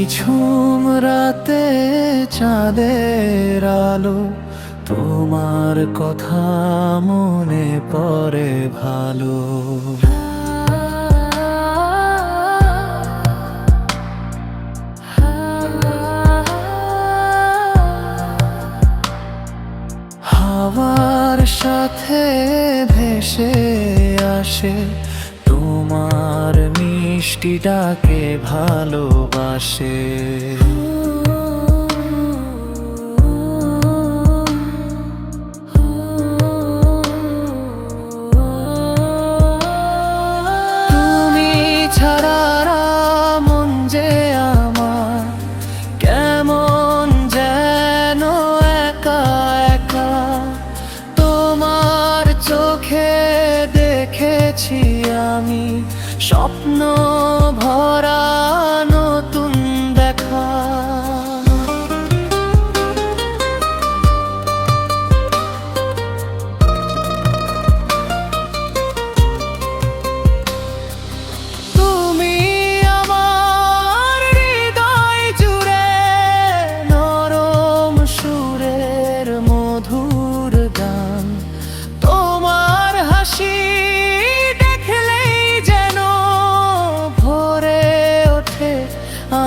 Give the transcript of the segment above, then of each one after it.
নিঝুম রাতে চাঁদের আলো, তোমার কথা মনে পড়ে ভালো। হাওয়ার সাথে ভেসে আসে তোমার মিষ্টি ডাকে ভালোবাসে। তুমি ছাড়া মন যে আমার কেমন যেন একা একা। তোমার চোখে দেখেছি আমি স্বপ্ন ভরা নতুন দেখা। তুমি আমার হৃদয় জুড়ে নরম সুরের মধুর গান। তোমার হাসি দেখলেই যেন ভরে ওঠে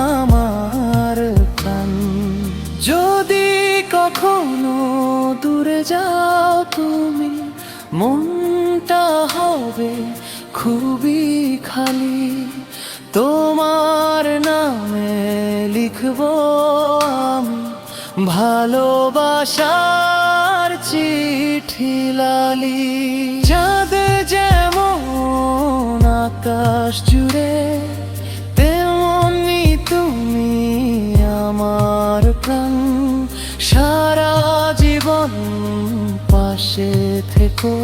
আমার প্রাণ। যদি কখনো দূরে যাও তুমি, মনটা হবে খুবই খালি। তোমার নামে লিখবো আমি ভালোবাসার চিঠি লালি। চাঁদ যেমন আকাশ জুড়ে, তেমনি তুমি আমার প্রাণ। সারা জীবন পাশে থেকো